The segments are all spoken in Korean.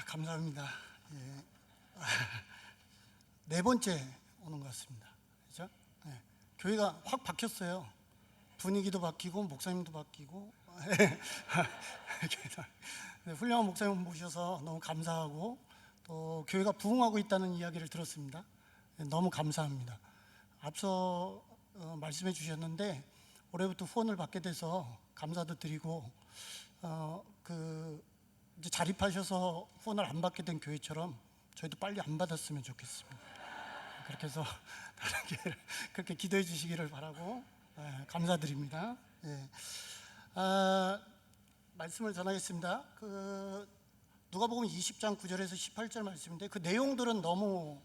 감사합니다. 예. 네 번째 오는 것 같습니다. 그죠? 네. 교회가 확 바뀌었어요. 분위기도 바뀌고 목사님도 바뀌고. 네, 훌륭한 목사님 모셔서 너무 감사하고 또 교회가 부흥하고 있다는 이야기를 들었습니다. 네, 너무 감사합니다. 앞서 말씀해 주셨는데 올해부터 후원을 받게 돼서 감사도 드리고 이제 자립하셔서 후원을 안 받게 된 교회처럼 저희도 빨리 안 받았으면 좋겠습니다. 그렇게 해서 다른 교회를 그렇게 기도해 주시기를 바라고 감사드립니다. 예. 말씀을 전하겠습니다. 누가복음 20장 9절에서 18절 말씀인데 그 내용들은 너무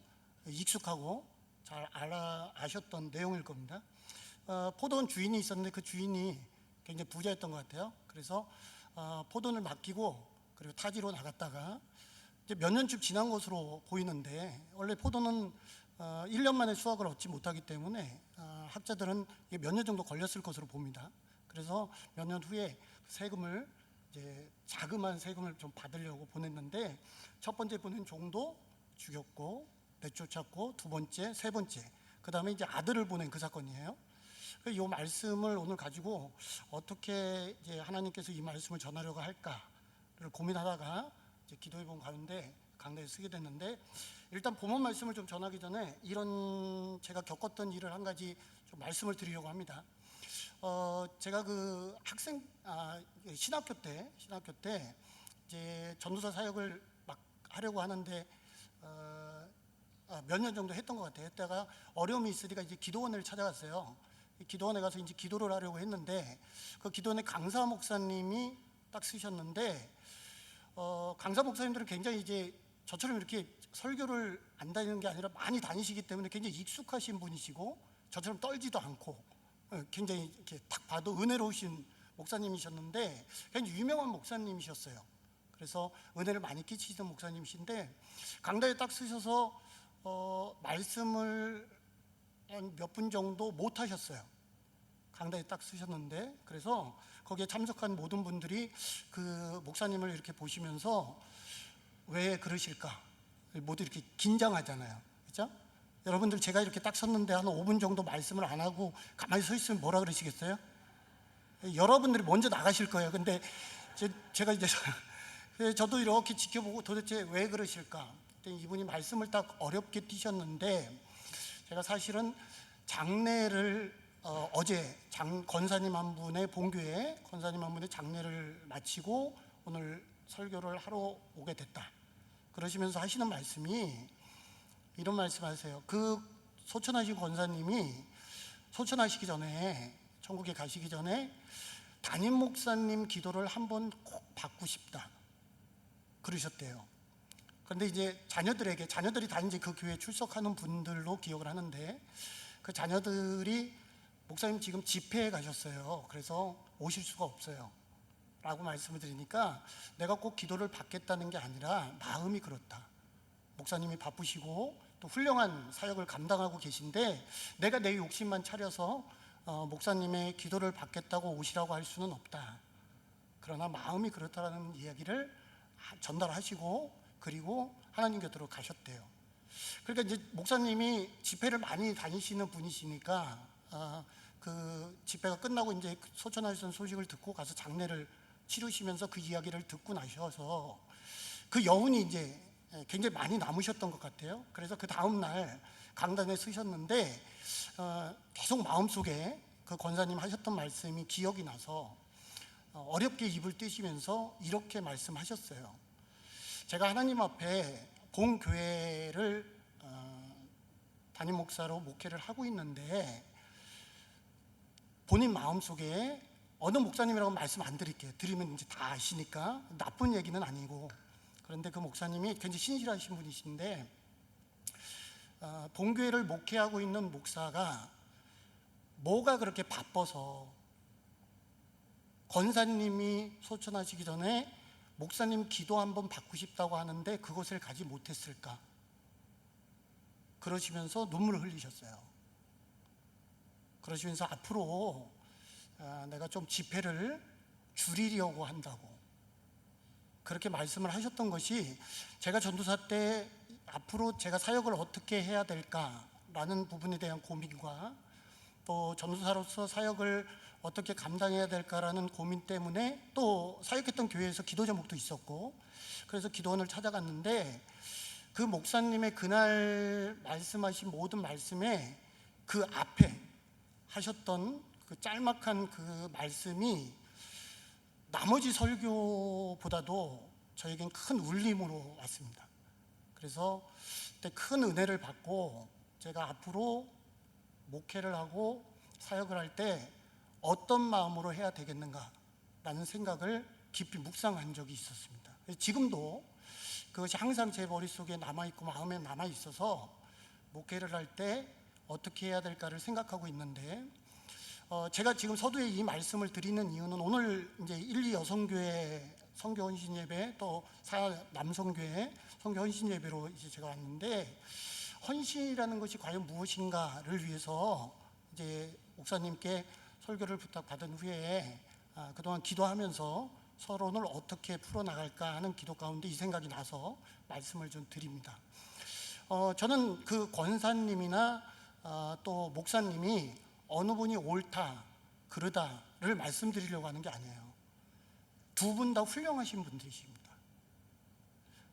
익숙하고 잘 아셨던 내용일 겁니다. 포도원 주인이 있었는데 그 주인이 굉장히 부자였던 것 같아요. 그래서 포도원을 맡기고 그리고 타지로 나갔다가 이제 몇 년쯤 지난 것으로 보이는데 원래 포도는 1년 만에 수확을 얻지 못하기 때문에 학자들은 몇 년 정도 걸렸을 것으로 봅니다. 그래서 몇 년 후에 세금을 이제 자그마한 세금을 좀 받으려고 보냈는데 첫 번째 보낸 종도 죽였고 내쫓았고 두 번째, 세 번째 그 다음에 이제 아들을 보낸 그 사건이에요. 이 말씀을 오늘 가지고 어떻게 이제 하나님께서 이 말씀을 전하려고 할까를 고민하다가 이제 기도해 본 가운데 강단에 쓰게 됐는데 일단 본문 말씀을 좀 전하기 전에 이런 제가 겪었던 일을 한 가지 좀 말씀을 드리려고 합니다. 제가 그 신학교 때 이제 전도사 사역을 막 하려고 하는데 몇 년 정도 했던 것 같아요. 했다가 어려움이 있으니까 이제 기도원을 찾아갔어요. 기도원에 가서 이제 기도를 하려고 했는데 그 기도원에 강사 목사님이 딱 쓰셨는데 강사 목사님들은 굉장히 이제 저처럼 이렇게 설교를 안 다니는 게 아니라 많이 다니시기 때문에 굉장히 익숙하신 분이시고 저처럼 떨지도 않고 굉장히 이렇게 딱 봐도 은혜로우신 목사님이셨는데 굉장히 유명한 목사님이셨어요. 그래서 은혜를 많이 끼치시던 목사님이신데 강단에 딱 쓰셔서 말씀을 몇 분 정도 못 하셨어요. 강단에 딱 쓰셨는데 그래서 거기에 참석한 모든 분들이 그 목사님을 이렇게 보시면서 왜 그러실까? 모두 이렇게 긴장하잖아요. 그렇죠? 여러분들 제가 이렇게 딱 섰는데 한 5분 정도 말씀을 안 하고 가만히 서 있으면 뭐라 그러시겠어요? 여러분들이 먼저 나가실 거예요. 근데 제가 이제 저도 이렇게 지켜보고 도대체 왜 그러실까? 이분이 말씀을 딱 어렵게 띄셨는데 제가 사실은 장례를 어제 권사님 한 분의 본교회 권사님 한 분의 장례를 마치고 오늘 설교를 하러 오게 됐다. 그러시면서 하시는 말씀이 이런 말씀하세요. 그 소천하신 권사님이 소천하시기 전에 천국에 가시기 전에 담임 목사님 기도를 한번 꼭 받고 싶다 그러셨대요. 그런데 이제 자녀들이 다 이제 그 교회에 출석하는 분들로 기억을 하는데 그 자녀들이 목사님 지금 집회에 가셨어요. 그래서 오실 수가 없어요 라고 말씀을 드리니까 내가 꼭 기도를 받겠다는 게 아니라 마음이 그렇다. 목사님이 바쁘시고 또 훌륭한 사역을 감당하고 계신데 내가 내 욕심만 차려서 목사님의 기도를 받겠다고 오시라고 할 수는 없다. 그러나 마음이 그렇다라는 이야기를 전달하시고 그리고 하나님 곁으로 가셨대요. 그러니까 이제 목사님이 집회를 많이 다니시는 분이시니까 그 집회가 끝나고 이제 소천하신 소식을 듣고 가서 장례를 치르시면서 그 이야기를 듣고 나셔서 그 여운이 이제 굉장히 많이 남으셨던 것 같아요. 그래서 그 다음 날 강단에 쓰셨는데 계속 마음속에 그 권사님 하셨던 말씀이 기억이 나서 어렵게 입을 떼시면서 이렇게 말씀하셨어요. 제가 하나님 앞에 본교회를 담임 목사로 목회를 하고 있는데 본인 마음속에 어느 목사님이라고 말씀 안 드릴게요. 드리면 이제 다 아시니까 나쁜 얘기는 아니고 그런데 그 목사님이 굉장히 신실하신 분이신데 본교회를 목회하고 있는 목사가 뭐가 그렇게 바빠서 권사님이 소천하시기 전에 목사님 기도 한번 받고 싶다고 하는데 그곳을 가지 못했을까? 그러시면서 눈물을 흘리셨어요. 그러시면서 앞으로 내가 좀 집회를 줄이려고 한다고 그렇게 말씀을 하셨던 것이 제가 전도사 때 앞으로 제가 사역을 어떻게 해야 될까라는 부분에 대한 고민과 또 전도사로서 사역을 어떻게 감당해야 될까라는 고민 때문에 또 사역했던 교회에서 기도 제목도 있었고, 그래서 기도원을 찾아갔는데 그 목사님의 그날 말씀하신 모든 말씀에 그 앞에 하셨던 그 짤막한 그 말씀이 나머지 설교보다도 저에겐 큰 울림으로 왔습니다. 그래서 그때 큰 은혜를 받고 제가 앞으로 목회를 하고 사역을 할 때 어떤 마음으로 해야 되겠는가라는 생각을 깊이 묵상한 적이 있었습니다. 지금도 그것이 항상 제 머릿속에 남아있고 마음에 남아있어서 목회를 할 때 어떻게 해야 될까를 생각하고 있는데, 제가 지금 서두에 이 말씀을 드리는 이유는 오늘 이제 1, 2 여성교회 성교 헌신 예배, 또 4 남성교회 성교 헌신 예배로 이제 제가 왔는데, 헌신이라는 것이 과연 무엇인가를 위해서 이제 목사님께 설교를 부탁받은 후에 그동안 기도하면서 서론을 어떻게 풀어나갈까 하는 기도 가운데 이 생각이 나서 말씀을 좀 드립니다. 저는 그 권사님이나 또 목사님이 어느 분이 옳다 그르다를 말씀드리려고 하는 게 아니에요. 두 분 다 훌륭하신 분들이십니다.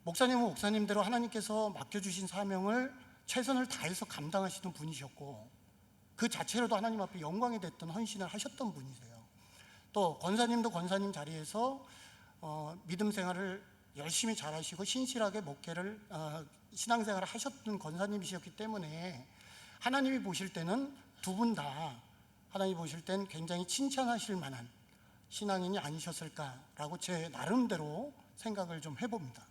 목사님은 목사님대로 하나님께서 맡겨주신 사명을 최선을 다해서 감당하시는 분이셨고, 그 자체로도 하나님 앞에 영광이 됐던 헌신을 하셨던 분이세요. 또 권사님도 권사님 자리에서 믿음 생활을 열심히 잘하시고 신실하게 목회를 신앙생활을 하셨던 권사님이셨기 때문에 하나님이 보실 때는 두 분 다 하나님이 보실 땐 굉장히 칭찬하실 만한 신앙인이 아니셨을까라고 제 나름대로 생각을 좀 해봅니다.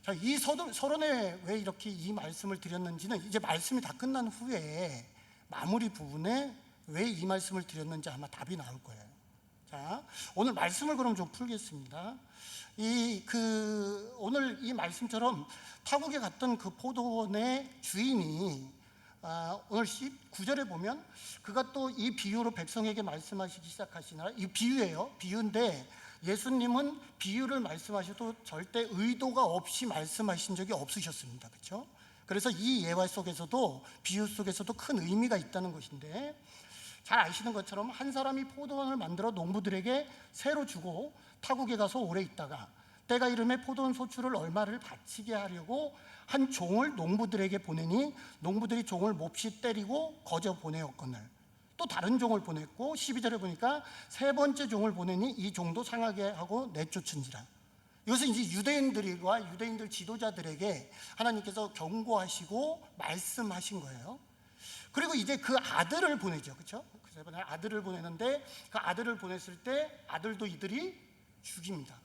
자, 이 서론에 왜 이렇게 이 말씀을 드렸는지는 이제 말씀이 다 끝난 후에 마무리 부분에 왜 이 말씀을 드렸는지 아마 답이 나올 거예요. 자, 오늘 말씀을 그럼 좀 풀겠습니다. 오늘 이 말씀처럼 타국에 갔던 그 포도원의 주인이 오늘 19절에 보면 그가 또 이 비유로 백성에게 말씀하시기 시작하시나, 이 비유예요. 비유인데 예수님은 비유를 말씀하셔도 절대 의도가 없이 말씀하신 적이 없으셨습니다. 그렇죠? 그래서 이 예화 속에서도 비유 속에서도 큰 의미가 있다는 것인데, 잘 아시는 것처럼 한 사람이 포도원을 만들어 농부들에게 새로 주고 타국에 가서 오래 있다가 때가 이름에 포도원 소출을 얼마를 바치게 하려고 한 종을 농부들에게 보내니 농부들이 종을 몹시 때리고 거저 보내었거늘 또 다른 종을 보냈고, 12절에 보니까 세 번째 종을 보내니 이 종도 상하게 하고 내쫓은지라. 이것은 이제 유대인들과 유대인들 지도자들에게 하나님께서 경고하시고 말씀하신 거예요. 그리고 이제 그 아들을 보내죠. 그렇죠? 그래서 아들을 보내는데 그 아들을 보냈을 때 아들도 이들이 죽입니다.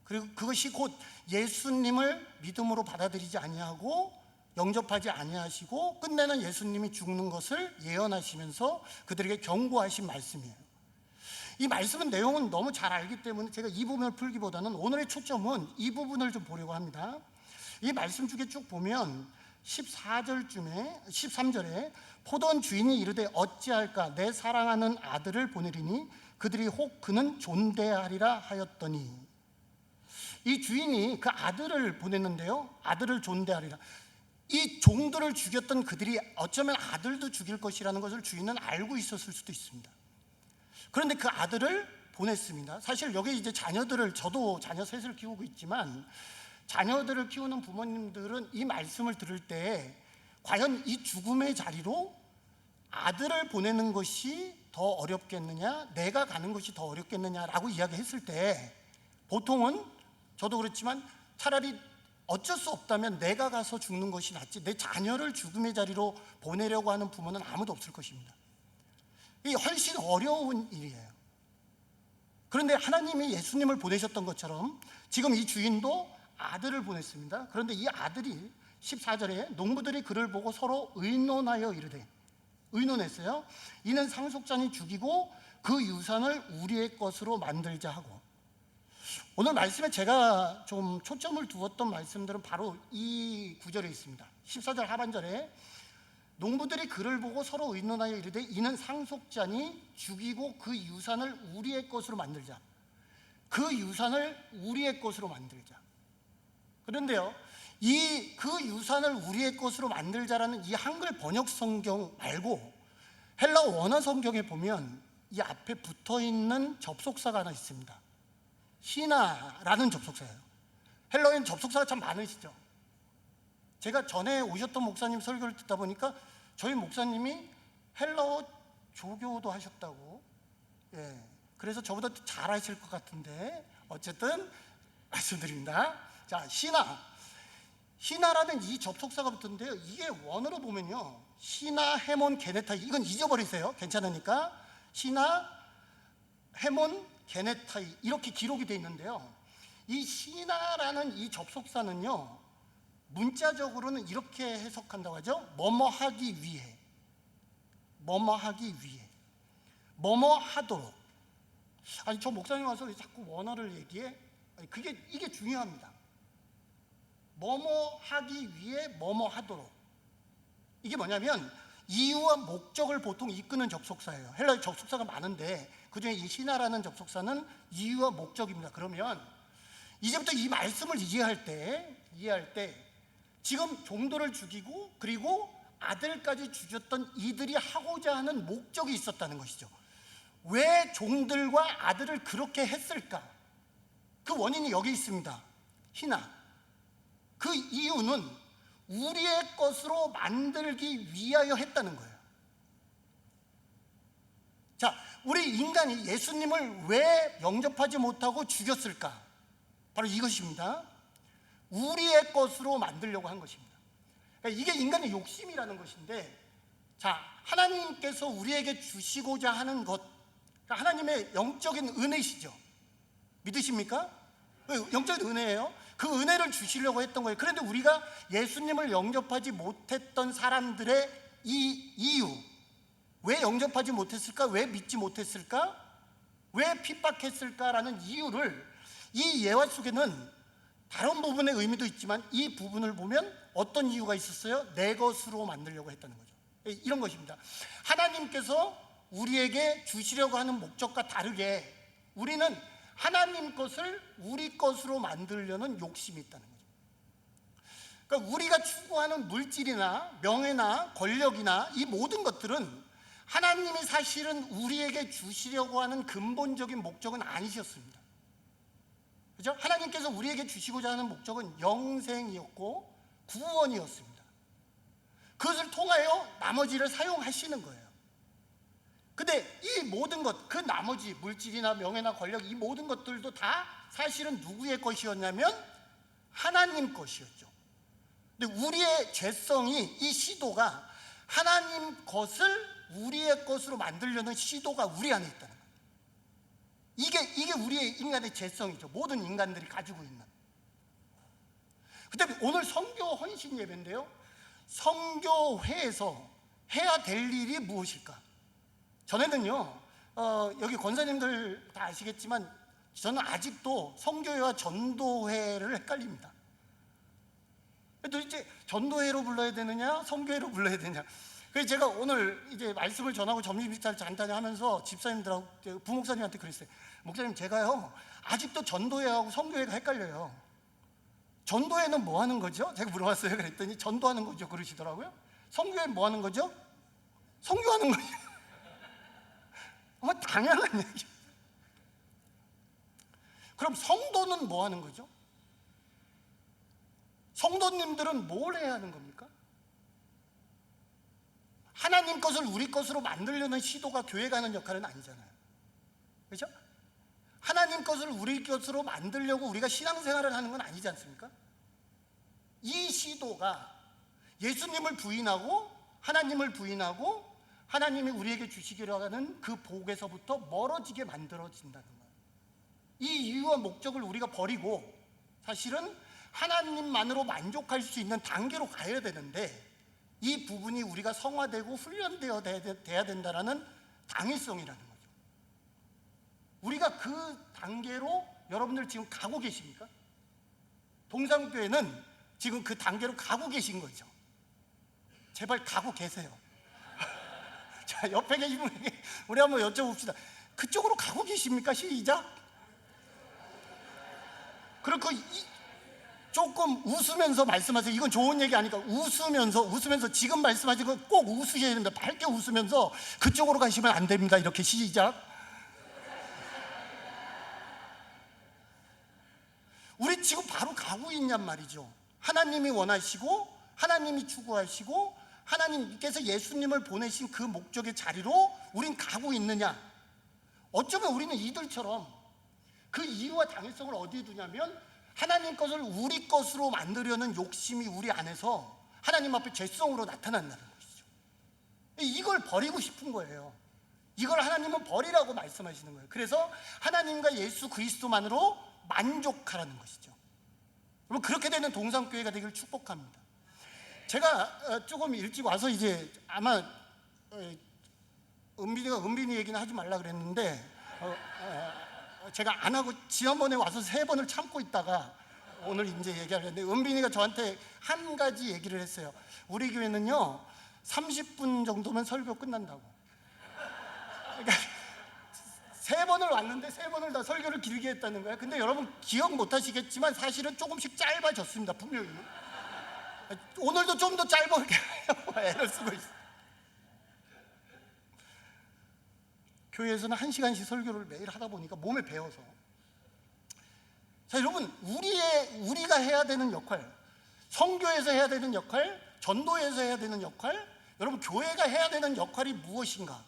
그리고 그것이 곧 예수님을 믿음으로 받아들이지 아니하고 영접하지 아니하시고 끝내는 예수님이 죽는 것을 예언하시면서 그들에게 경고하신 말씀이에요. 이 말씀은 내용은 너무 잘 알기 때문에 제가 이 부분을 풀기보다는 오늘의 초점은 이 부분을 좀 보려고 합니다. 이 말씀 중에 쭉 보면 13절에 포도원 주인이 이르되 어찌할까 내 사랑하는 아들을 보내리니 그들이 혹 그는 존대하리라 하였더니, 이 주인이 그 아들을 보냈는데요, 아들을 존대하리라. 이 종들을 죽였던 그들이 어쩌면 아들도 죽일 것이라는 것을 주인은 알고 있었을 수도 있습니다. 그런데 그 아들을 보냈습니다. 사실 여기 이제 자녀들을, 저도 자녀 셋을 키우고 있지만 자녀들을 키우는 부모님들은 이 말씀을 들을 때 과연 이 죽음의 자리로 아들을 보내는 것이 더 어렵겠느냐, 내가 가는 것이 더 어렵겠느냐라고 이야기했을 때 보통은, 저도 그렇지만 차라리 어쩔 수 없다면 내가 가서 죽는 것이 낫지 내 자녀를 죽음의 자리로 보내려고 하는 부모는 아무도 없을 것입니다. 이게 훨씬 어려운 일이에요. 그런데 하나님이 예수님을 보내셨던 것처럼 지금 이 주인도 아들을 보냈습니다. 그런데 이 아들이 14절에 농부들이 그를 보고 서로 의논하여 이르되, 의논했어요. 이는 상속자니 죽이고 그 유산을 우리의 것으로 만들자 하고. 오늘 말씀에 제가 좀 초점을 두었던 말씀들은 바로 이 구절에 있습니다. 14절 하반절에 농부들이 그를 보고 서로 의논하여 이르되 이는 상속자니 죽이고 그 유산을 우리의 것으로 만들자. 그 유산을 우리의 것으로 만들자. 그런데요, 그 유산을 우리의 것으로 만들자라는 이 한글 번역 성경 말고 헬라어 원어 성경에 보면 이 앞에 붙어있는 접속사가 하나 있습니다. 히나라는 접속사예요. 헬라어에는 접속사가 참 많으시죠. 제가 전에 오셨던 목사님 설교를 듣다 보니까 저희 목사님이 헬라어 조교도 하셨다고, 그래서 저보다 잘 하실 것 같은데 어쨌든 말씀드립니다. 자, 히나라는 이 접속사가 붙었는데요, 이게 원어로 보면요, 히나, 헤몬, 게네타이, 이건 잊어버리세요. 괜찮으니까. 히나, 헤몬, 게네타이 이렇게 기록이 되어 있는데요, 이 히나라는 이 접속사는요, 문자적으로는 이렇게 해석한다고 하죠. 뭐뭐 하기 위해, 뭐뭐 하기 위해, 뭐뭐 하도록. 아니, 저 목사님 와서 왜 자꾸 원어를 얘기해? 아니, 이게 중요합니다. 뭐뭐 하기 위해 뭐뭐 하도록. 이게 뭐냐면 이유와 목적을 보통 이끄는 접속사예요. 헬라어 접속사가 많은데 그중에 이 히나라는 접속사는 이유와 목적입니다. 그러면 이제부터 이 말씀을 이해할 때 지금 종도를 죽이고 그리고 아들까지 죽였던 이들이 하고자 하는 목적이 있었다는 것이죠. 왜 종들과 아들을 그렇게 했을까? 그 원인이 여기 있습니다. 히나. 그 이유는 우리의 것으로 만들기 위하여 했다는 거예요. 자, 우리 인간이 예수님을 왜 영접하지 못하고 죽였을까? 바로 이것입니다. 우리의 것으로 만들려고 한 것입니다. 그러니까 이게 인간의 욕심이라는 것인데, 자, 하나님께서 우리에게 주시고자 하는 것, 그러니까 하나님의 영적인 은혜시죠. 믿으십니까? 영적인 은혜예요. 그 은혜를 주시려고 했던 거예요. 그런데 우리가 예수님을 영접하지 못했던 사람들의 이 이유, 왜 영접하지 못했을까? 왜 믿지 못했을까? 왜 핍박했을까라는 이유를 이 예화 속에는 다른 부분의 의미도 있지만 이 부분을 보면 어떤 이유가 있었어요? 내 것으로 만들려고 했다는 거죠. 이런 것입니다. 하나님께서 우리에게 주시려고 하는 목적과 다르게 우리는 하나님 것을 우리 것으로 만들려는 욕심이 있다는 거죠. 그러니까 우리가 추구하는 물질이나 명예나 권력이나 이 모든 것들은 하나님이 사실은 우리에게 주시려고 하는 근본적인 목적은 아니셨습니다. 그죠? 하나님께서 우리에게 주시고자 하는 목적은 영생이었고 구원이었습니다. 그것을 통하여 나머지를 사용하시는 거예요. 근데 이 모든 것, 그 나머지 물질이나 명예나 권력, 이 모든 것들도 다 사실은 누구의 것이었냐면 하나님 것이었죠. 근데 우리의 죄성이, 이 시도가 하나님 것을 우리의 것으로 만들려는 시도가 우리 안에 있다는 거예요. 이게 우리의 인간의 죄성이죠. 모든 인간들이 가지고 있는. 근데 오늘 성교 헌신 예배인데요, 성교회에서 해야 될 일이 무엇일까? 전에는요, 여기 권사님들 다 아시겠지만 저는 아직도 성교회와 전도회를 헷갈립니다. 도대체 전도회로 불러야 되느냐, 성교회로 불러야 되느냐. 그래서 제가 오늘 이제 말씀을 전하고 점심 식사를 간단히 하면서 집사님들하고 부목사님한테 그랬어요. 목사님, 제가요 아직도 전도회하고 성교회가 헷갈려요. 전도회는 뭐 하는 거죠? 제가 물어봤어요. 그랬더니 전도하는 거죠 그러시더라고요. 성교회는 뭐 하는 거죠? 성교하는 거죠. 당연한 얘기죠. 그럼 성도는 뭐 하는 거죠? 성도님들은 뭘 해야 하는 겁니까? 하나님 것을 우리 것으로 만들려는 시도가 교회가 하는 역할은 아니잖아요. 그렇죠? 하나님 것을 우리 것으로 만들려고 우리가 신앙생활을 하는 건 아니지 않습니까? 이 시도가 예수님을 부인하고 하나님을 부인하고 하나님이 우리에게 주시기로 하는 그 복에서부터 멀어지게 만들어진다는 거예요. 이 이유와 목적을 우리가 버리고 사실은 하나님만으로 만족할 수 있는 단계로 가야 되는데, 이 부분이 우리가 성화되고 훈련되어야 된다는 당위성이라는 거죠. 우리가 그 단계로 여러분들 지금 가고 계십니까? 동산교회는 지금 그 단계로 가고 계신 거죠. 제발 가고 계세요. 자, 옆에 계신 분에게 우리 한번 여쭤봅시다. 그쪽으로 가고 계십니까? 시작. 그리고 조금 웃으면서 말씀하세요. 이건 좋은 얘기 아니까 웃으면서 지금 말씀하신 거 꼭 웃으셔야 됩니다. 밝게 웃으면서 그쪽으로 가시면 안 됩니다. 이렇게 시작. 우리 지금 바로 가고 있냔 말이죠. 하나님이 원하시고 하나님이 추구하시고 하나님께서 예수님을 보내신 그 목적의 자리로 우린 가고 있느냐. 어쩌면 우리는 이들처럼 그 이유와 당위성을 어디에 두냐면 하나님 것을 우리 것으로 만들려는 욕심이 우리 안에서 하나님 앞에 죄성으로 나타난다는 것이죠. 이걸 버리고 싶은 거예요. 이걸 하나님은 버리라고 말씀하시는 거예요. 그래서 하나님과 예수 그리스도만으로 만족하라는 것이죠. 여러분, 그렇게 되는 동산교회가 되기를 축복합니다. 제가 조금 일찍 와서 이제 아마 은빈이 얘기는 하지 말라 그랬는데 제가 안 하고 지난번에 와서 3번을 참고 있다가 오늘 이제 얘기하려는데 은빈이가 저한테 한 가지 얘기를 했어요. 우리 교회는요 30분 정도면 설교 끝난다고. 그러니까 3번을 왔는데 3번을 다 설교를 길게 했다는 거예요. 근데 여러분 기억 못 하시겠지만 사실은 조금씩 짧아졌습니다. 분명히 오늘도 좀 더 짧게 애를 쓰고 있어요. 교회에서는 1시간씩 설교를 매일 하다 보니까 몸에 배어서. 자, 여러분, 우리가 해야 되는 역할, 성교에서 해야 되는 역할, 전도에서 해야 되는 역할, 여러분 교회가 해야 되는 역할이 무엇인가?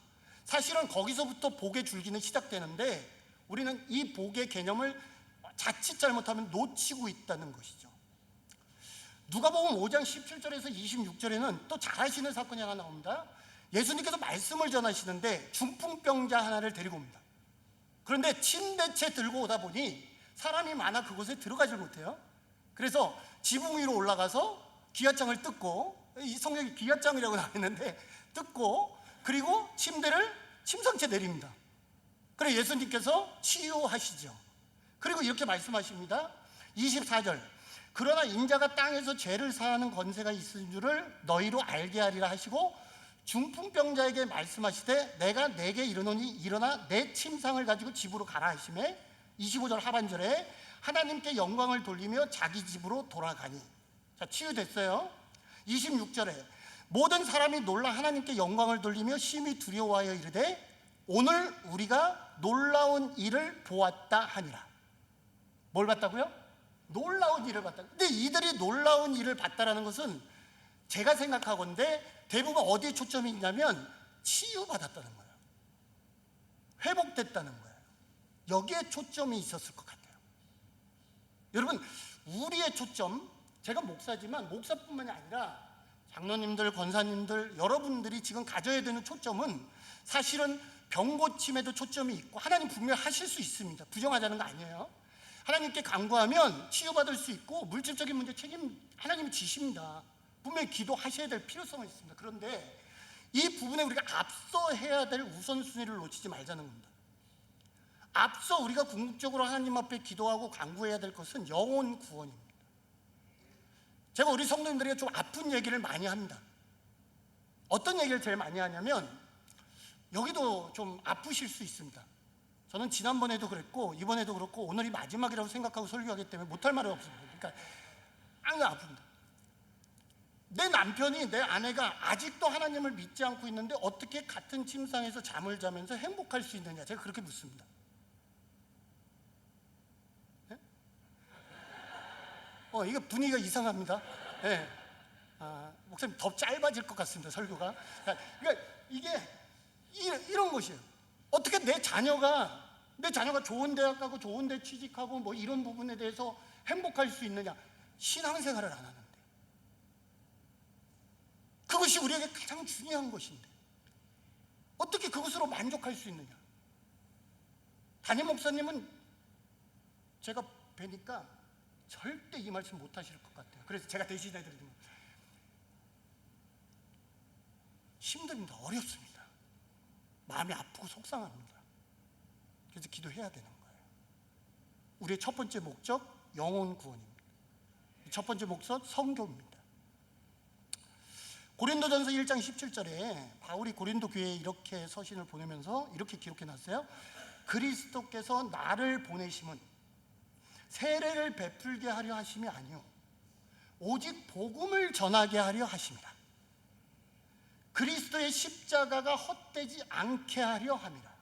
사실은 거기서부터 복의 줄기는 시작되는데 우리는 이 복의 개념을 자칫 잘못하면 놓치고 있다는 것이죠. 누가복음 5장 17절에서 26절에는 또 잘 아시는 사건이 하나 나옵니다. 예수님께서 말씀을 전하시는데 중풍병자 하나를 데리고 옵니다. 그런데 침대채 들고 오다 보니 사람이 많아 그곳에 들어가질 못해요. 그래서 지붕 위로 올라가서 기와장을 뜯고, 이 성경에 기와장이라고 나와 있는데 뜯고, 그리고 침대를 침상채 내립니다. 그래 예수님께서 치유하시죠. 그리고 이렇게 말씀하십니다. 24절, 그러나 인자가 땅에서 죄를 사하는 권세가 있은 줄을 너희로 알게 하리라 하시고 중풍병자에게 말씀하시되 내가 내게 이르노니 일어나 내 침상을 가지고 집으로 가라 하시매 25절 하반절에 하나님께 영광을 돌리며 자기 집으로 돌아가니. 자, 치유됐어요. 26절에 모든 사람이 놀라 하나님께 영광을 돌리며 심히 두려워하여 이르되 오늘 우리가 놀라운 일을 보았다 하니라. 뭘 봤다고요? 놀라운 일을 봤다. 근데 이들이 놀라운 일을 봤다라는 것은 제가 생각하건대 대부분 어디에 초점이 있냐면 치유받았다는 거예요. 회복됐다는 거예요. 여기에 초점이 있었을 것 같아요. 여러분, 우리의 초점, 제가 목사지만 목사뿐만이 아니라 장로님들, 권사님들, 여러분들이 지금 가져야 되는 초점은 사실은 병 고침에도 초점이 있고 하나님 분명히 하실 수 있습니다. 부정하자는 거 아니에요. 하나님께 간구하면 치유받을 수 있고 물질적인 문제 책임 하나님이 지십니다. 분명히 기도하셔야 될 필요성은 있습니다. 그런데 이 부분에 우리가 앞서 해야 될 우선순위를 놓치지 말자는 겁니다. 앞서 우리가 궁극적으로 하나님 앞에 기도하고 간구해야 될 것은 영혼 구원입니다. 제가 우리 성도님들에게 좀 아픈 얘기를 많이 합니다. 어떤 얘기를 제일 많이 하냐면 여기도 좀 아프실 수 있습니다. 저는 지난번에도 그랬고 이번에도 그렇고 오늘이 마지막이라고 생각하고 설교하기 때문에 못할 말이 없습니다. 그러니까 항상 아픕니다. 내 남편이, 내 아내가 아직도 하나님을 믿지 않고 있는데 어떻게 같은 침상에서 잠을 자면서 행복할 수 있느냐, 제가 그렇게 묻습니다. 네? 이게 분위기가 이상합니다. 네. 목사님 더 짧아질 것 같습니다, 설교가. 그러니까 이게 이런 것이에요. 어떻게 내 자녀가 좋은 대학 가고 좋은 데 취직하고 뭐 이런 부분에 대해서 행복할 수 있느냐. 신앙생활을 안 하는데 그것이 우리에게 가장 중요한 것인데 어떻게 그것으로 만족할 수 있느냐. 담임 목사님은 제가 뵈니까 절대 이 말씀 못 하실 것 같아요. 그래서 제가 대신해 드리는 거예요. 힘듭니다. 어렵습니다. 마음이 아프고 속상합니다. 그래서 기도해야 되는 거예요. 우리의 첫 번째 목적, 영혼 구원입니다. 첫 번째 목적, 성교입니다. 고린도전서 1장 17절에 바울이 고린도 교회에 이렇게 서신을 보내면서 이렇게 기록해 놨어요. 그리스도께서 나를 보내심은 세례를 베풀게 하려 하심이 아니요 오직 복음을 전하게 하려 하심이라. 그리스도의 십자가가 헛되지 않게 하려 함이라.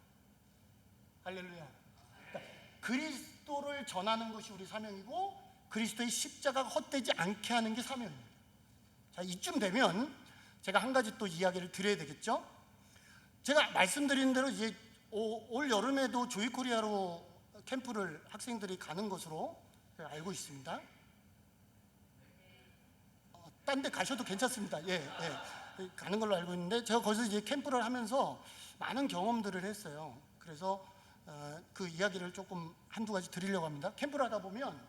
할렐루야. 그러니까 그리스도를 전하는 것이 우리 사명이고 그리스도의 십자가가 헛되지 않게 하는 게 사명입니다. 자, 이쯤 되면 제가 한 가지 또 이야기를 드려야 되겠죠. 제가 말씀드린 대로 이제 올 여름에도 조이코리아로 캠프를 학생들이 가는 것으로 알고 있습니다. 딴 데 가셔도 괜찮습니다. 가는 걸로 알고 있는데, 제가 거기서 이제 캠프를 하면서 많은 경험들을 했어요. 그래서 그 이야기를 조금 한두 가지 드리려고 합니다. 캠프를 하다 보면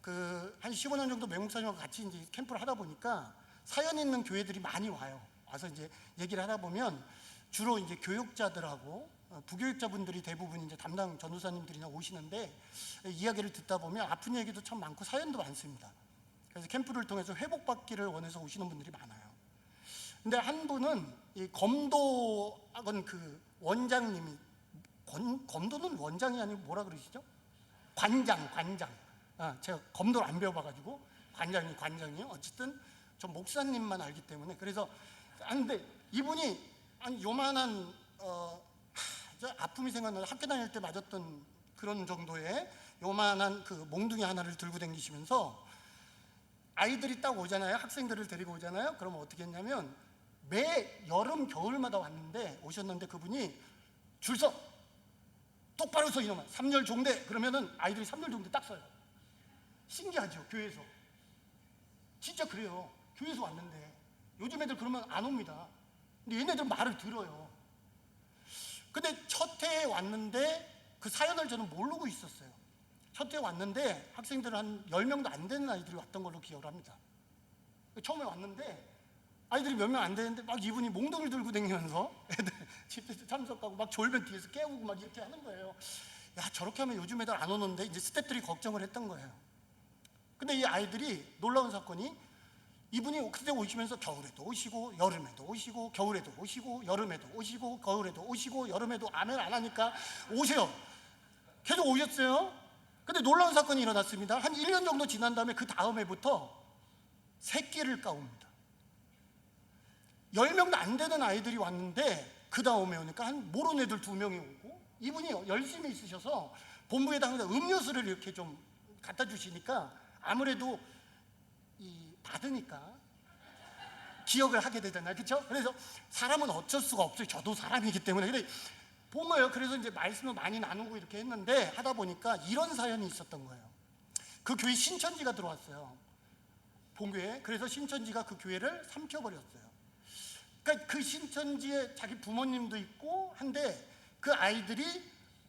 한 15년 정도 매목사님과 같이 이제 캠프를 하다 보니까 사연 있는 교회들이 많이 와요. 와서 이제 얘기를 하다 보면 주로 이제 교육자들하고 부교육자분들이 대부분 이제 담당 전도사님들이나 오시는데, 이야기를 듣다 보면 아픈 얘기도 참 많고 사연도 많습니다. 그래서 캠프를 통해서 회복받기를 원해서 오시는 분들이 많아요. 근데 한 분은 이 검도학원 그 원장님이, 검도는 원장이 아니고 뭐라 그러시죠? 관장. 제가 검도를 안 배워봐가지고 관장이요. 어쨌든 전 목사님만 알기 때문에. 그래서 근데 이분이 요만한 아픔이 생각나서 학교 다닐 때 맞았던 그런 정도의 요만한 그 몽둥이 하나를 들고 다니시면서 아이들이 딱 오잖아요. 학생들을 데리고 오잖아요. 그러면 어떻게 했냐면 매 여름 겨울마다 오셨는데 그분이 줄 서 똑바로 서 이놈아 3열 종대 그러면은 아이들이 3열 종대 딱 서요. 신기하죠. 교회에서 진짜 그래요. 교회에서 왔는데 요즘 애들 그러면 안 옵니다. 근데 얘네들 말을 들어요. 근데 첫 해에 왔는데 그 사연을 저는 모르고 있었어요. 첫 해에 왔는데 학생들 한 10명도 안 되는 아이들이 왔던 걸로 기억을 합니다. 처음에 왔는데 아이들이 몇 명 안 되는데 막 이분이 몽둥이를 들고 다니면서 애들 집회에 참석하고 막 졸면 뒤에서 깨우고 막 이렇게 하는 거예요. 야, 저렇게 하면 요즘 애들 안 오는데 이제 스태프들이 걱정을 했던 거예요. 근데 이 아이들이 놀라운 사건이 이분이 그때 오시면서 겨울에도 오시고 여름에도 오시고 겨울에도 오시고 여름에도 오시고 겨울에도 오시고 여름에도 아멘 안 하니까 오세요. 계속 오셨어요. 근데 놀라운 사건이 일어났습니다. 한 1년 정도 지난 다음에 그 다음 해부터 새끼를 까옵니다. 10명도 안 되는 아이들이 왔는데 그 다음에 오니까 한 모르는 애들 2명이 오고, 이분이 열심히 있으셔서 본부에다 항상 음료수를 이렇게 좀 갖다 주시니까 아무래도 받으니까 기억을 하게 되잖아요. 그렇죠? 그래서 사람은 어쩔 수가 없어요. 저도 사람이기 때문에. 근데 본 거예요. 그래서 이제 말씀을 많이 나누고 이렇게 했는데 하다 보니까 이런 사연이 있었던 거예요. 그 교회 신천지가 들어왔어요. 본교회에. 그래서 신천지가 그 교회를 삼켜버렸어요. 그러니까 그 신천지에 자기 부모님도 있고 한데 그 아이들이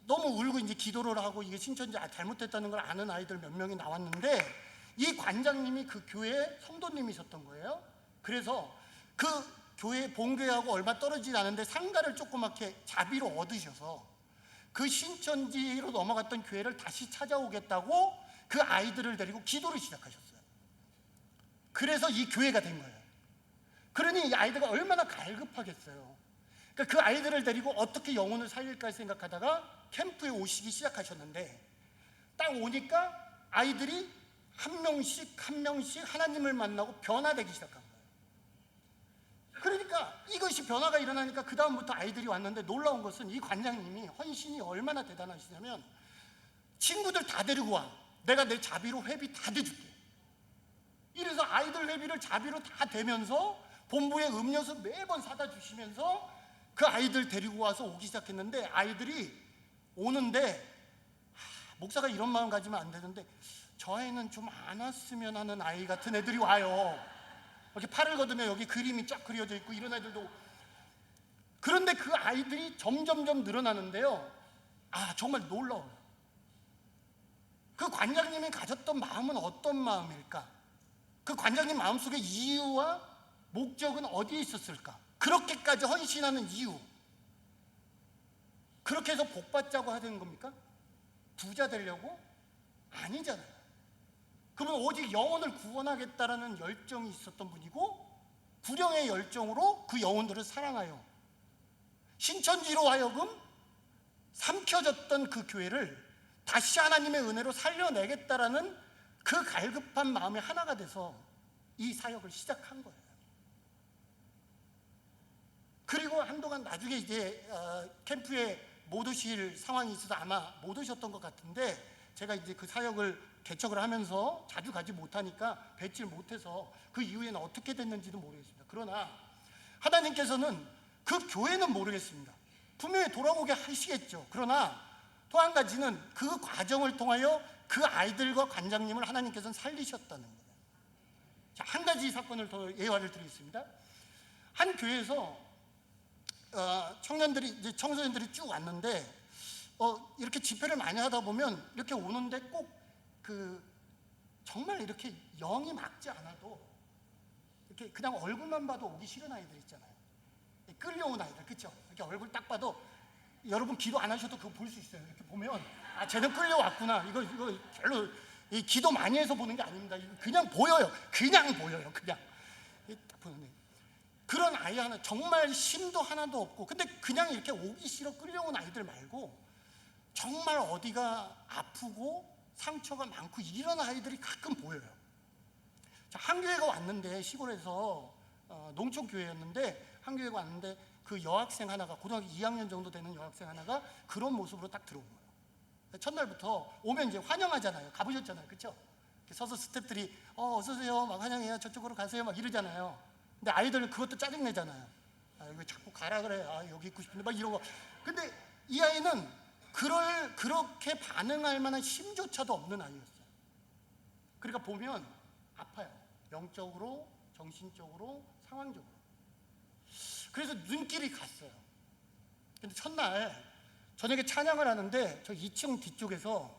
너무 울고 이제 기도를 하고 이게 신천지 잘못됐다는 걸 아는 아이들 몇 명이 나왔는데, 이 관장님이 그 교회 성도님이셨던 거예요. 그래서 그 교회 본교회하고 얼마 떨어지지 않은데 상가를 조그맣게 자비로 얻으셔서 그 신천지로 넘어갔던 교회를 다시 찾아오겠다고 그 아이들을 데리고 기도를 시작하셨어요. 그래서 이 교회가 된 거예요. 그러니 이 아이들가 얼마나 갈급하겠어요. 그러니까 그 아이들을 데리고 어떻게 영혼을 살릴까 생각하다가 캠프에 오시기 시작하셨는데, 딱 오니까 아이들이 한 명씩 하나님을 만나고 변화되기 시작한 거예요. 그러니까 이것이 변화가 일어나니까 그 다음부터 아이들이 왔는데, 놀라운 것은 이 관장님이 헌신이 얼마나 대단하시냐면 친구들 다 데리고 와. 내가 내 자비로 회비 다 대줄게. 이래서 아이들 회비를 자비로 다 대면서 본부에 음료수 매번 사다 주시면서 그 아이들 데리고 와서 오기 시작했는데, 아이들이 오는데 목사가 이런 마음 가지면 안 되는데 저 아이는 좀 안 왔으면 하는 아이 같은 애들이 와요. 이렇게 팔을 걷으면 여기 그림이 쫙 그려져 있고 이런 애들도. 그런데 그 아이들이 점점점 늘어나는데요, 정말 놀라워요. 그 관장님이 가졌던 마음은 어떤 마음일까? 그 관장님 마음속에 이유와 목적은 어디에 있었을까? 그렇게까지 헌신하는 이유, 그렇게 해서 복 받자고 하는 겁니까? 부자 되려고? 아니잖아요. 그러면 오직 영혼을 구원하겠다라는 열정이 있었던 분이고, 구령의 열정으로 그 영혼들을 사랑하여 신천지로 하여금 삼켜졌던 그 교회를 다시 하나님의 은혜로 살려내겠다라는 그 갈급한 마음이 하나가 돼서 이 사역을 시작한 거예요. 그리고 한동안 나중에 이제 캠프에 못 오실 상황이 있어서 아마 못 오셨던 것 같은데, 제가 이제 그 사역을 개척을 하면서 자주 가지 못하니까 뵙질 못해서 그 이후에는 어떻게 됐는지도 모르겠습니다. 그러나 하나님께서는 그 교회는 모르겠습니다. 분명히 돌아오게 하시겠죠. 그러나 또 한 가지는 그 과정을 통하여 그 아이들과 관장님을 하나님께서는 살리셨다는 거예요. 자, 한 가지 사건을 더 예화를 드리겠습니다. 한 교회에서 청소년들이 쭉 왔는데 이렇게 집회를 많이 하다 보면 이렇게 오는데 꼭 정말 이렇게 영이 막지 않아도 이렇게 그냥 얼굴만 봐도 오기 싫은 아이들 있잖아요. 끌려온 아이들, 그렇죠? 이렇게 얼굴 딱 봐도, 여러분 기도 안 하셔도 그거 볼 수 있어요. 이렇게 보면 쟤는 끌려왔구나. 이거 별로 기도 많이 해서 보는 게 아닙니다. 그냥 보여요. 그냥 딱 보는데, 그런 아이 하나, 정말 심도 하나도 없고 근데 그냥 이렇게 오기 싫어 끌려온 아이들 말고 정말 어디가 아프고 상처가 많고 이런 아이들이 가끔 보여요. 자, 한 교회가 왔는데, 시골에서 농촌 교회였는데 한 교회가 왔는데 그 여학생 하나가, 고등학교 2학년 정도 되는 여학생 하나가 그런 모습으로 딱 들어온 거예요. 첫날부터 오면 이제 환영하잖아요. 가보셨잖아요, 그렇죠? 서서 스태프들이 어서 오세요, 막 환영해요, 저쪽으로 가세요, 막 이러잖아요. 근데 아이들은 그것도 짜증내잖아요. 왜 자꾸 가라 그래, 여기 있고 싶은데, 막 이런 거. 근데 이 아이는 그렇게 반응할 만한 힘조차도 없는 아이였어요. 그러니까 보면 아파요. 영적으로, 정신적으로, 상황적으로. 그래서 눈길이 갔어요. 근데 첫날 저녁에 찬양을 하는데 저 2층 뒤쪽에서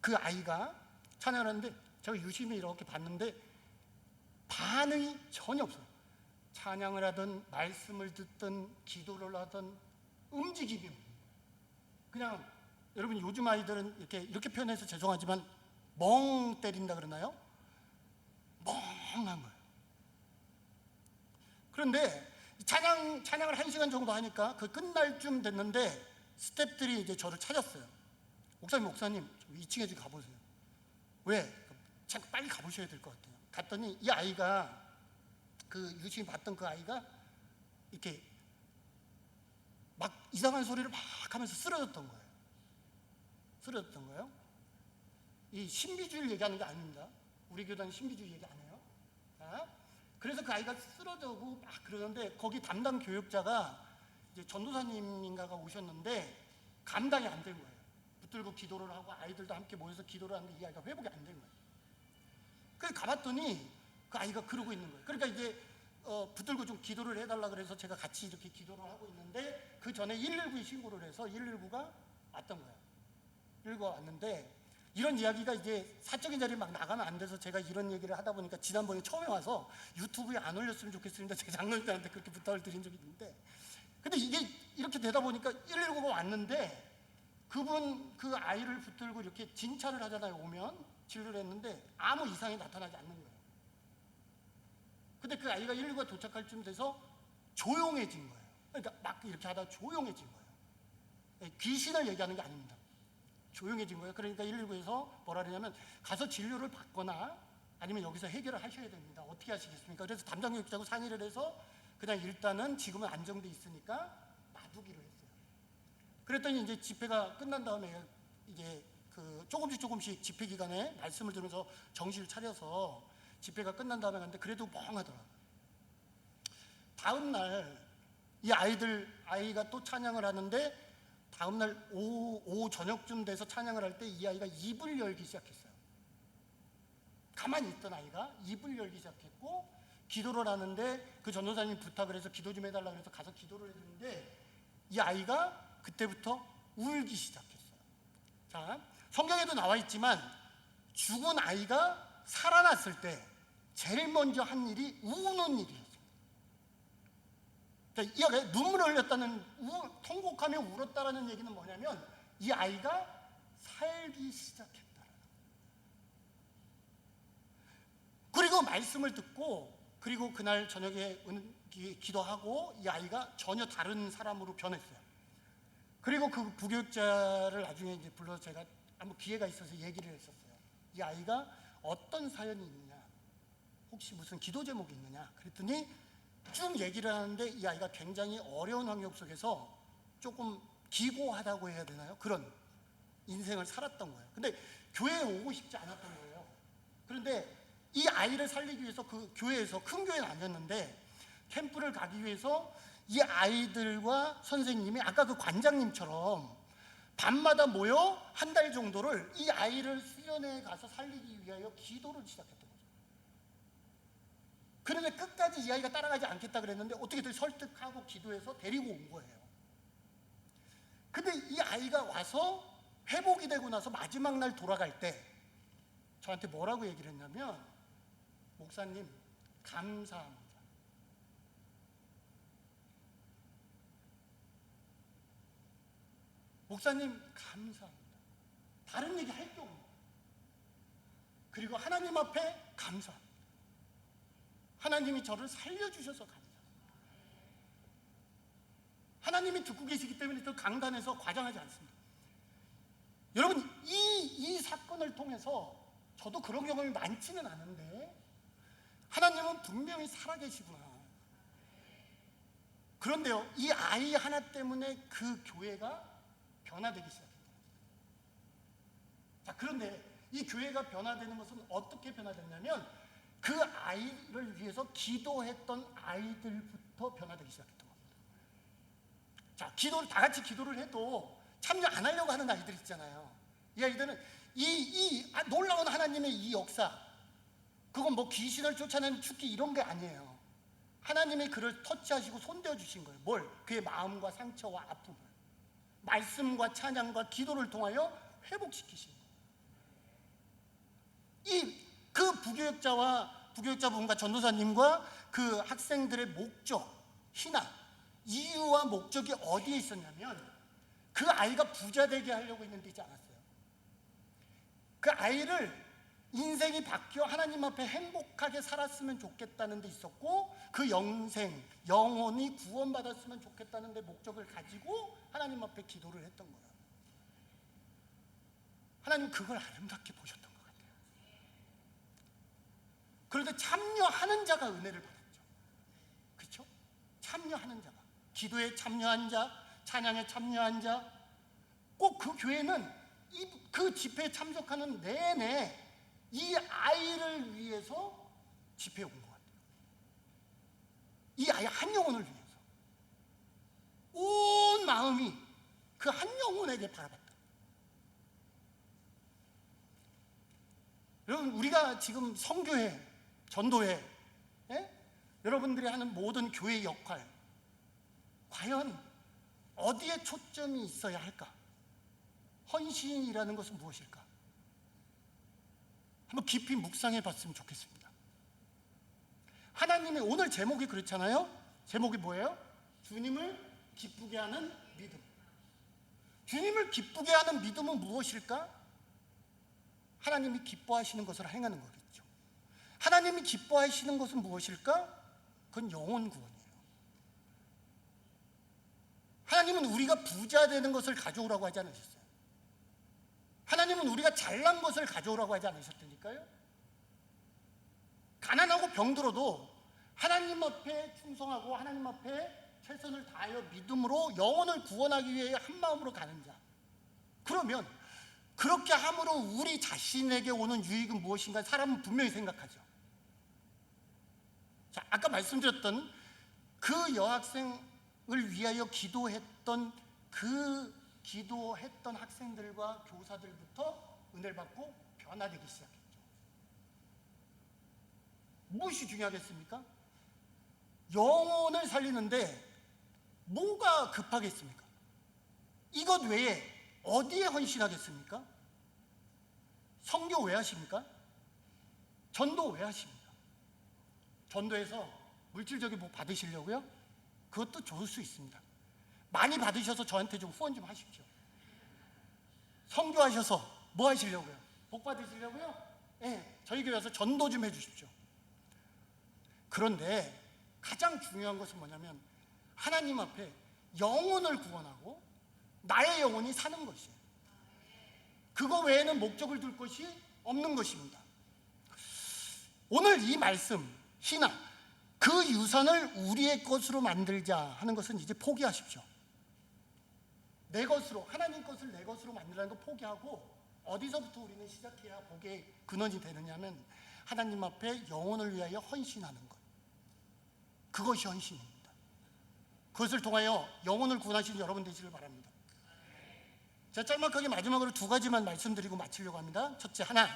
그 아이가 찬양을 하는데 제가 유심히 이렇게 봤는데 반응이 전혀 없어요. 찬양을 하든 말씀을 듣든 기도를 하든 움직임이 없어요. 그냥, 여러분 요즘 아이들은 이렇게 표현해서 죄송하지만 멍 때린다 그러나요? 멍한 거예요. 그런데 찬양을 1시간 정도 하니까 그 끝날 쯤 됐는데 스태프들이 이제 저를 찾았어요. 목사님 2층에 좀 가보세요. 왜? 잠깐 빨리 가보셔야 될 것 같아요. 갔더니 이 아이가, 그 유심히 봤던 그 아이가 이렇게 막 이상한 소리를 막 하면서 쓰러졌던 거예요. 이 신비주의를 얘기하는 게 아닙니다. 우리 교단은 신비주의 얘기 안 해요. 그래서 그 아이가 쓰러져고 막 그러는데, 거기 담당 교육자가 이제 전도사님인가가 오셨는데 감당이 안 된 거예요. 붙들고 기도를 하고 아이들도 함께 모여서 기도를 하는데 이 아이가 회복이 안 된 거예요. 그래서 가봤더니 그 아이가 그러고 있는 거예요. 그러니까 이제 붙들고 좀 기도를 해달라 그래서 제가 같이 이렇게 기도를 하고 있는데, 그 전에 119에 신고를 해서 119가 왔던 거예요. 119가 왔는데, 이런 이야기가 이제 사적인 자리에 막 나가면 안 돼서 제가 이런 얘기를 하다 보니까 지난번에 처음에 와서 유튜브에 안 올렸으면 좋겠습니다. 제가 장로님들한테 그렇게 부탁을 드린 적이 있는데, 근데 이게 이렇게 되다 보니까 119가 왔는데, 그 아이를 붙들고 이렇게 진찰을 하잖아요. 오면 진료를 했는데 아무 이상이 나타나지 않는 거예요. 근데 그 아이가 119가 도착할 쯤 돼서 조용해진 거예요. 그러니까 막 이렇게 하다가 조용해진 거예요. 귀신을 얘기하는 게 아닙니다. 조용해진 거예요. 그러니까 119에서 뭐라 그러냐면, 가서 진료를 받거나 아니면 여기서 해결을 하셔야 됩니다. 어떻게 하시겠습니까? 그래서 담당 교육자하고 상의를 해서 그냥 일단은 지금은 안정돼 있으니까 놔두기로 했어요. 그랬더니 이제 집회가 끝난 다음에 이제 조금씩 집회 기간에 말씀을 들으면서 정신을 차려서 집회가 끝난 다음에 갔는데 그래도 멍하더라고요. 다음 날 이 아이가 또 찬양을 하는데, 다음 날 오후 저녁쯤 돼서 찬양을 할 때 이 아이가 입을 열기 시작했어요. 가만히 있던 아이가 입을 열기 시작했고, 기도를 하는데 그 전도사님 부탁을 해서 기도 좀 해달라 그래서 가서 기도를 해주는데, 이 아이가 그때부터 울기 시작했어요. 자, 성경에도 나와 있지만 죽은 아이가 살아났을 때 제일 먼저 한 일이 우는 일이었어요. 그러니까 이 아이가 눈물을 흘렸다는, 통곡하며 울었다라는 얘기는 뭐냐면 이 아이가 살기 시작했다. 그리고 말씀을 듣고, 그리고 그날 저녁에 기도하고 이 아이가 전혀 다른 사람으로 변했어요. 그리고 그 부교육자를 나중에 이제 불러서 제가 한번 기회가 있어서 얘기를 했었어요. 이 아이가 어떤 사연이 있느냐, 혹시 무슨 기도 제목이 있느냐 그랬더니 쭉 얘기를 하는데 이 아이가 굉장히 어려운 환경 속에서 조금 기고하다고 해야 되나요? 그런 인생을 살았던 거예요. 근데 교회에 오고 싶지 않았던 거예요. 그런데 이 아이를 살리기 위해서 그 교회에서, 큰 교회는 아니었는데 캠프를 가기 위해서 이 아이들과 선생님이 아까 그 관장님처럼 밤마다 모여 한 달 정도를 이 아이를 수련회에 가서 살리기 위하여 기도를 시작했던 거죠. 그런데 끝까지 이 아이가 따라가지 않겠다 그랬는데 어떻게든 설득하고 기도해서 데리고 온 거예요. 근데 이 아이가 와서 회복이 되고 나서 마지막 날 돌아갈 때 저한테 뭐라고 얘기를 했냐면, 목사님 감사합니다. 목사님 감사합니다. 다른 얘기 할 게 없는 거예요. 그리고 하나님 앞에 감사합니다. 하나님이 저를 살려주셔서 감사합니다. 하나님이 듣고 계시기 때문에 또 강단에서 과장하지 않습니다. 여러분, 이 사건을 통해서 저도 그런 경험이 많지는 않은데 하나님은 분명히 살아계시구나. 그런데요, 이 아이 하나 때문에 그 교회가 변화되기 시작했어요. 자, 그런데 이 교회가 변화되는 것은 어떻게 변화됐냐면 그 아이를 위해서 기도했던 아이들부터 변화되기 시작했던 겁니다. 자, 기도를 다 같이 기도를 해도 참여 안 하려고 하는 아이들 있잖아요. 이 아이들은 놀라운 하나님의 이 역사, 그건 뭐 귀신을 쫓아내는 축기 이런 게 아니에요. 하나님이 그를 터치하시고 손대어 주신 거예요. 뭘? 그의 마음과 상처와 아픔을 말씀과 찬양과 기도를 통하여 회복시키신 거예요. 그 부교육자분과 전도사님과 그 학생들의 목적, 희나 이유와 목적이 어디에 있었냐면 그 아이가 부자 되게 하려고 했는데 있지 않았어요. 그 아이를 인생이 바뀌어 하나님 앞에 행복하게 살았으면 좋겠다는 데 있었고, 그 영혼이 구원받았으면 좋겠다는 데 목적을 가지고 하나님 앞에 기도를 했던 거예요. 하나님 그걸 아름답게 보셨던 것 같아요. 그런데 참여하는 자가 은혜를 받았죠. 그렇죠? 참여하는 자가, 기도에 참여한 자, 찬양에 참여한 자, 꼭 그 교회는 그 집회에 참석하는 내내 이 아이를 위해서 집회에 온 것 같아요. 이 아이 한 영혼을 위해서 온 마음이 그 한 영혼에게 바라봤다. 여러분, 우리가 지금 성교회, 전도회, 여러분들이 하는 모든 교회 역할, 과연 어디에 초점이 있어야 할까? 헌신이라는 것은 무엇일까? 한번 깊이 묵상해 봤으면 좋겠습니다. 하나님의 오늘 제목이 그렇잖아요. 제목이 뭐예요? 주님을 기쁘게 하는 믿음. 주님을 기쁘게 하는 믿음은 무엇일까? 하나님이 기뻐하시는 것을 행하는 거겠죠. 하나님이 기뻐하시는 것은 무엇일까? 그건 영혼 구원이에요. 하나님은 우리가 부자 되는 것을 가져오라고 하지 않으셨어요. 하나님은 우리가 잘난 것을 가져오라고 하지 않으셨다니까요. 가난하고 병들어도 하나님 앞에 충성하고 하나님 앞에 최선을 다하여 믿음으로 영혼을 구원하기 위해 한 마음으로 가는 자, 그러면 그렇게 함으로 우리 자신에게 오는 유익은 무엇인가 사람은 분명히 생각하죠. 자, 아까 말씀드렸던 그 여학생을 위하여 기도했던 학생들과 교사들부터 은혜를 받고 변화되기 시작했죠. 무엇이 중요하겠습니까? 영혼을 살리는데 뭐가 급하겠습니까? 이것 외에 어디에 헌신하겠습니까? 선교 왜 하십니까? 전도 왜 하십니까? 전도에서 물질적인 뭐 받으시려고요? 그것도 좋을 수 있습니다. 많이 받으셔서 저한테 좀 후원 좀 하십시오. 선교하셔서 뭐 하시려고요? 복 받으시려고요? 네, 저희 교회 와서 전도 좀 해주십시오. 그런데 가장 중요한 것은 뭐냐면 하나님 앞에 영혼을 구원하고 나의 영혼이 사는 것이에요. 그거 외에는 목적을 둘 것이 없는 것입니다. 오늘 이 말씀, 희나 그 유산을 우리의 것으로 만들자 하는 것은 이제 포기하십시오. 내 것으로, 하나님 것을 내 것으로 만들라는 거 포기하고, 어디서부터 우리는 시작해야 복의 근원이 되느냐면 하나님 앞에 영혼을 위하여 헌신하는 것, 그것이 헌신입니다. 그것을 통하여 영혼을 구원하신 여러분 되시길 바랍니다. 제가 짤막하게 마지막으로 두 가지만 말씀드리고 마치려고 합니다. 첫째, 하나,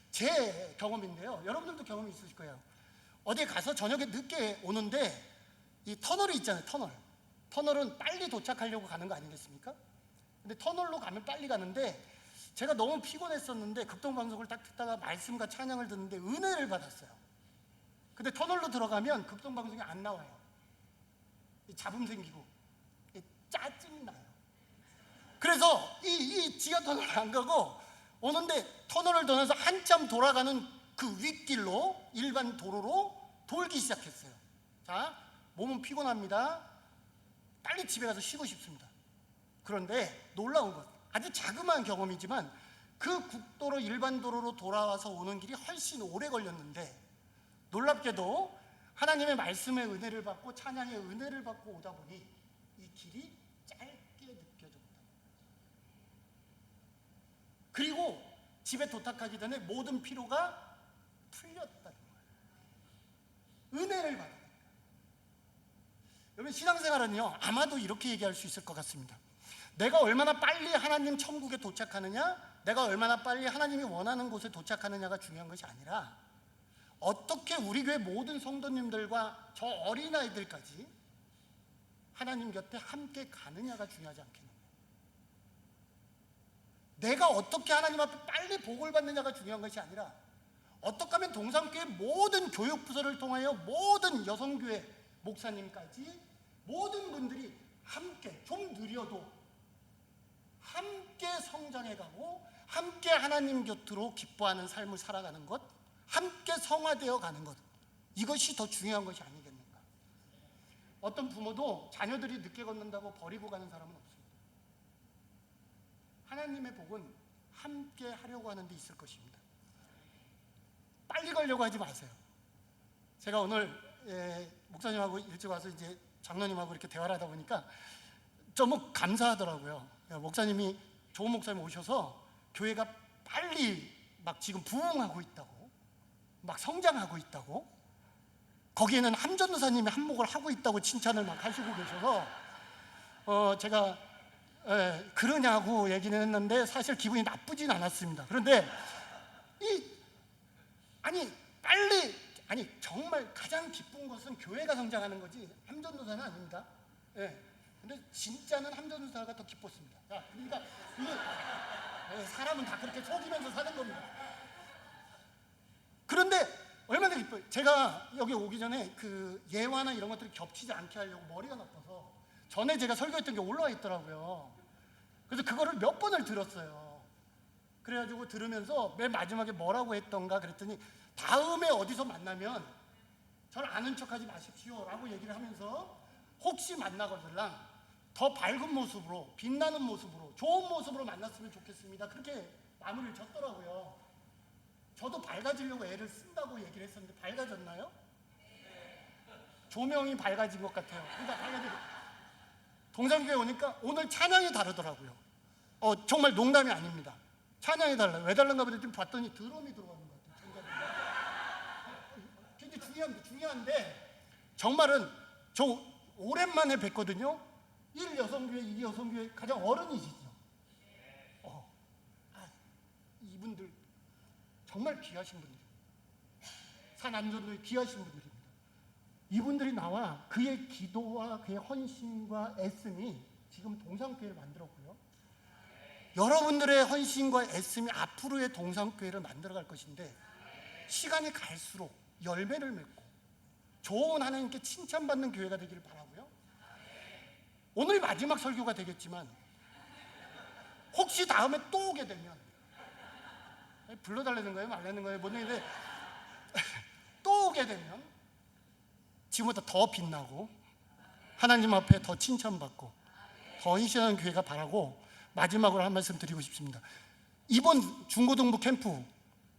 제 경험인데요, 여러분들도 경험이 있으실 거예요. 어디에 가서 저녁에 늦게 오는데 이 터널이 있잖아요. 터널은 빨리 도착하려고 가는 거 아니겠습니까? 근데 터널로 가면 빨리 가는데, 제가 너무 피곤했었는데 극동방송을 딱 듣다가 말씀과 찬양을 듣는데 은혜를 받았어요. 근데 터널로 들어가면 극동방송이 안 나와요. 잡음 생기고 짜증이 나요. 그래서 이 지하 터널을 안 가고 오는데, 터널을 돌아서 한참 돌아가는 그 윗길로, 일반 도로로 돌기 시작했어요. 자, 몸은 피곤합니다. 빨리 집에 가서 쉬고 싶습니다. 그런데 놀라운 것, 아주 자그마한 경험이지만 그 국도로, 일반 도로로 돌아와서 오는 길이 훨씬 오래 걸렸는데, 놀랍게도 하나님의 말씀의 은혜를 받고 찬양의 은혜를 받고 오다 보니 이 길이 짧게 느껴졌다. 그리고 집에 도착하기 전에 모든 피로가 풀렸다는 거예요. 은혜를 받으니까. 여러분, 신앙생활은요, 아마도 이렇게 얘기할 수 있을 것 같습니다. 내가 얼마나 빨리 하나님 천국에 도착하느냐, 내가 얼마나 빨리 하나님이 원하는 곳에 도착하느냐가 중요한 것이 아니라, 어떻게 우리 교회 모든 성도님들과 저 어린아이들까지 하나님 곁에 함께 가느냐가 중요하지 않겠느냐. 내가 어떻게 하나님 앞에 빨리 복을 받느냐가 중요한 것이 아니라, 어떻게 하면 동산교회 모든 교육부서를 통하여 모든 여성교회 목사님까지 모든 분들이 함께, 좀 느려도 함께 성장해가고 함께 하나님 곁으로 기뻐하는 삶을 살아가는 것, 함께 성화되어 가는 것, 이것이 더 중요한 것이 아니겠는가. 어떤 부모도 자녀들이 늦게 걷는다고 버리고 가는 사람은 없습니다. 하나님의 복은 함께 하려고 하는 데 있을 것입니다. 빨리 가려고 하지 마세요. 제가 오늘 목사님하고 일찍 와서 이제 장로님하고 이렇게 대화를 하다 보니까 너무 감사하더라고요. 목사님이, 좋은 목사님 오셔서 교회가 빨리 막 지금 부흥하고 있다고, 막 성장하고 있다고, 거기에는 함전도사님이 한몫을 하고 있다고 칭찬을 막 하시고 계셔서 제가 그러냐고 얘기는 했는데 사실 기분이 나쁘진 않았습니다. 그런데 정말 가장 기쁜 것은 교회가 성장하는 거지 함전도사는 아닙니다. 근데 진짜는 함전도사가 더 기뻤습니다. 그러니까 사람은 다 그렇게 속이면서 사는 겁니다. 그런데 얼마나 기뻐요. 제가 여기 오기 전에 그 예화나 이런 것들이 겹치지 않게 하려고 머리가 나빠서 전에 제가 설교했던 게 올라와 있더라고요. 그래서 그거를 몇 번을 들었어요. 그래가지고 들으면서 맨 마지막에 뭐라고 했던가 그랬더니, 다음에 어디서 만나면 저를 아는 척하지 마십시오 라고 얘기를 하면서, 혹시 만나거들랑 더 밝은 모습으로, 빛나는 모습으로, 좋은 모습으로 만났으면 좋겠습니다, 그렇게 마무리를 졌더라고요. 저도 밝아지려고 애를 쓴다고 얘기를 했었는데 밝아졌나요? 조명이 밝아진 것 같아요. 그러니까 밝아지고, 동산교회 오니까 오늘 찬양이 다르더라고요. 정말 농담이 아닙니다. 찬양이 달라요. 왜 다른가 봤더니 드럼이 들어가는 것 같아요. 굉장히 중요한데 정말은 저 오랜만에 뵀거든요. 1 여성교회, 2 여성교회 가장 어른이시죠. 이분들 정말 귀하신 분들입니다. 산안전도에 귀하신 분들입니다. 이분들이 나와 그의 기도와 그의 헌신과 애씀이 지금 동산교회를 만들었고요. 여러분들의 헌신과 애씀이 앞으로의 동산교회를 만들어갈 것인데, 시간이 갈수록 열매를 맺고 좋은 하나님께 칭찬받는 교회가 되기를 바라고요. 오늘이 마지막 설교가 되겠지만 혹시 다음에 또 오게 되면, 불러달라는 거예요? 말라는 거예요? 뭐냐는데 또 오게 되면 지금보다 더 빛나고 하나님 앞에 더 칭찬받고 더 헌신하는 교회가 바라고, 마지막으로 한 말씀 드리고 싶습니다. 이번 중고등부 캠프,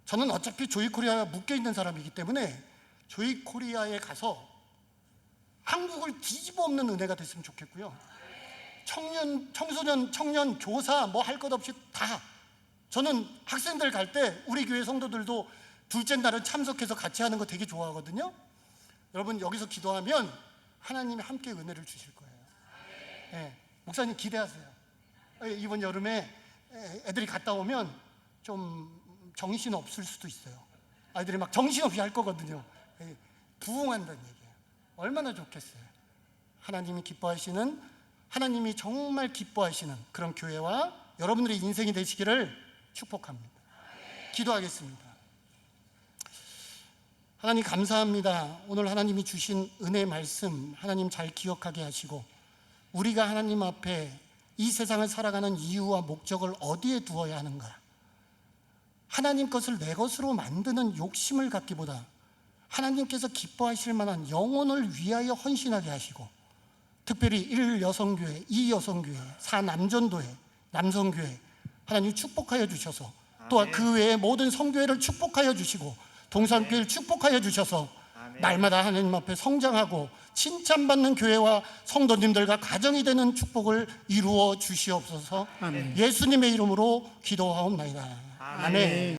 저는 어차피 조이코리아에 묶여있는 사람이기 때문에 조이코리아에 가서 한국을 뒤집어 엎는 은혜가 됐으면 좋겠고요. 청소년, 청년, 교사 뭐 할 것 없이 다, 저는 학생들 갈 때 우리 교회 성도들도 둘째 날은 참석해서 같이 하는 거 되게 좋아하거든요. 여러분 여기서 기도하면 하나님이 함께 은혜를 주실 거예요. 네, 목사님 기대하세요. 이번 여름에 애들이 갔다 오면 좀 정신 없을 수도 있어요. 아이들이 막 정신없이 할 거거든요. 부흥한다는 얘기예요. 얼마나 좋겠어요. 하나님이 기뻐하시는, 하나님이 정말 기뻐하시는 그런 교회와 여러분들의 인생이 되시기를 축복합니다. 기도하겠습니다. 하나님 감사합니다. 오늘 하나님이 주신 은혜 말씀 하나님 잘 기억하게 하시고, 우리가 하나님 앞에 이 세상을 살아가는 이유와 목적을 어디에 두어야 하는가, 하나님 것을 내 것으로 만드는 욕심을 갖기보다 하나님께서 기뻐하실 만한 영혼을 위하여 헌신하게 하시고, 특별히 1 여성교회, 2 여성교회, 4 남전도회, 남성교회 하나님 축복하여 주셔서, 또한 그 외의 모든 성교회를 축복하여 주시고 동산교회를 축복하여 주셔서 날마다 하나님 앞에 성장하고 칭찬받는 교회와 성도님들과 가정이 되는 축복을 이루어 주시옵소서. 예수님의 이름으로 기도하옵나이다. 아멘.